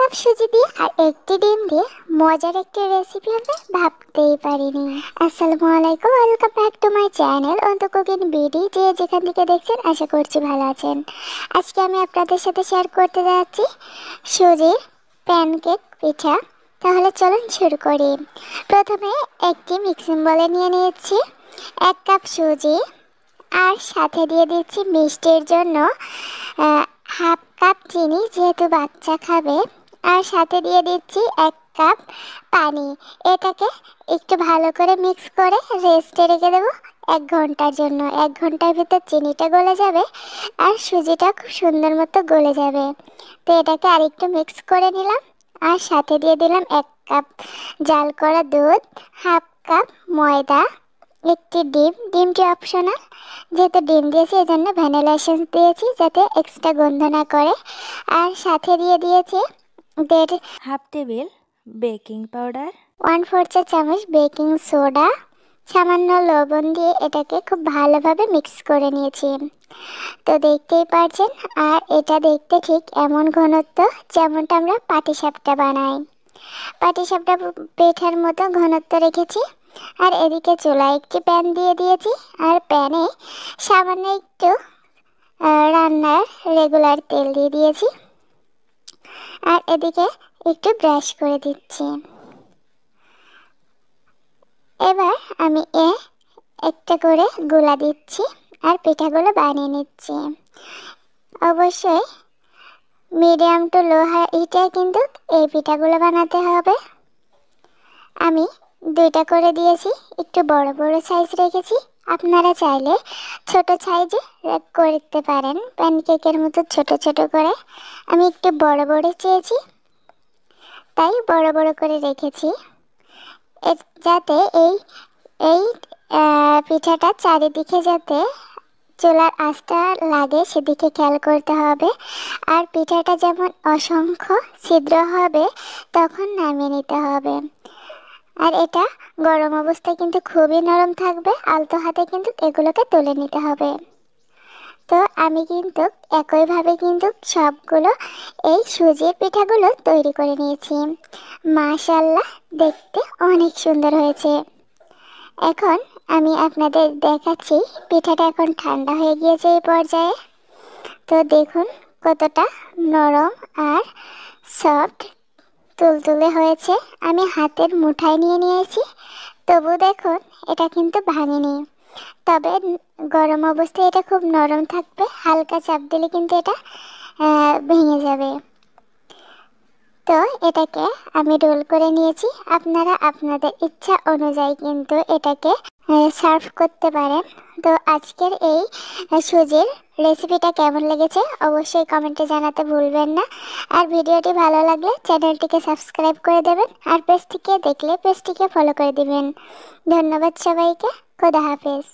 Cup সুজি দিয়ে আর একটি ডিম দিয়ে মজার একটি রেসিপি হবে ভাবতেই পারিনি। আসসালামু আলাইকুম, welcome back to my channel অন্ত কুকিং বিডি। যে যেখান থেকে দেখছেন আশা করছি ভালো আছেন। আজকে আমি আপনাদের সাথে শেয়ার করতে যাচ্ছি সুজির প্যানকেক পিঠা। তাহলে চলুন শুরু করি। প্রথমে একটি মিক্সিং বলে নিয়ে নিয়েছি 1 কাপ সুজি, আর সাথে দিয়ে দিচ্ছি মিষ্টির জন্য 1/2 কাপ চিনি, যেহেতু বাচ্চা খাবে। আর সাথে দিয়ে দিচ্ছি 1 কাপ পানি। এটাকে একটু ভালো করে মিক্স করে রেস্টে রেখে দেবো 1 ঘন্টার জন্য। 1 ঘন্টার ভিতর চিনিটা গলে যাবে আর সুজিটা খুব সুন্দর মতো গলে যাবে। তো এটাকে আরেকটু মিক্স করে নিলাম। আর সাথে দিয়ে দিলাম 1 কাপ জাল করা দুধ, 1/2 কাপ ময়দা, একটি ডিমটি অপশনাল, যেহেতু ডিম দিয়েছি এই জন্য ভ্যানিলা এসেন্স দিয়েছি যাতে এক্সট্রা গন্ধ না করে। আর সাথে দিয়ে দিয়েছি 1/2 টেবিল বেকিং পাউডার, 1/4 চা চামচ বেকিং সোডা, সামান্য লবণ দিয়ে এটাকে খুব ভালোভাবে মিক্স করে নিয়েছি। তো দেখতেই পাচ্ছেন, আর এটা দেখতে ঠিক এমন ঘনত্ব যেমনটা আমরা পাটিসাপটা বানাই। পাটিসাপটা পিঠার মতো ঘনত্ব রেখেছি। আর এদিকে চুলায় একটি প্যান দিয়ে দিয়েছি, আর প্যানে সামান্য একটু রান্নার রেগুলার তেল দিয়ে দিয়েছি। আর এদিকে একটু ব্রাশ করে দিচ্ছি। এবার আমি একটা করে গোলা দিচ্ছি আর পিঠাগুলো বানিয়ে নিচ্ছি। অবশ্যই মিডিয়াম টু লো হিটে কিন্তু এই পিঠাগুলো বানাতে হবে। আমি 2টা করে দিয়েছি, একটু বড় বড় সাইজ রেখেছি। আপনারা চাইলে ছোট সাইজে করতে পারেন, প্যানকেকের মতো ছোট ছোট করে। আমি একটু বড় বড় চেয়েছি, তাই বড় বড় করে রেখেছি, যাতে এই এই পিঠাটা চারিদিকে যাতে চুলার আঁচটা লাগে সেদিকে খেয়াল করতে হবে। আর পিঠাটা যেমন অসংখ্য ছিদ্র হবে তখন নামিয়ে নিতে হবে। আর এটা গরম অবস্থায় কিন্তু খুবই নরম থাকবে, আলতো হাতে কিন্তু এগুলোকে তুলে নিতে হবে। তো আমি কিন্তু একইভাবে কিন্তু সবগুলো এই সুজির পিঠাগুলো তৈরি করে নিয়েছি। মাশাআল্লাহ, দেখতে অনেক সুন্দর হয়েছে। এখন আমি আপনাদের দেখাচ্ছি পিঠাটা এখন ঠান্ডা হয়ে গিয়েছে এই পর্যায়ে। তো দেখুন কতটা নরম আর সফট তুলতুলে হয়েছে। আমি হাতের মুঠায় নিয়ে নিয়েছি, তবু দেখুন এটা কিন্তু ভাঙেনি। তবে গরম অবস্থায় এটা খুব নরম থাকবে, হালকা চাপ দিলে কিন্তু এটা ভেঙে যাবে। তো এটাকে আমি রোল করে নিয়েছি। আপনারা আপনাদের ইচ্ছা অনুযায়ী কিন্তু এটাকে সার্ভ করতে পারেন। তো আজকের এই সুজির রেসিপিটা কেমন লেগেছে অবশ্যই কমেন্টে জানাতে ভুলবেন না। আর ভিডিওটি ভালো লাগলে চ্যানেলটিকে সাবস্ক্রাইব করে দেবেন, আর পেজ থেকে দেখলে পেজটিকে ফলো করে দিবেন। ধন্যবাদ সবাইকে। খোদা হাফেজ।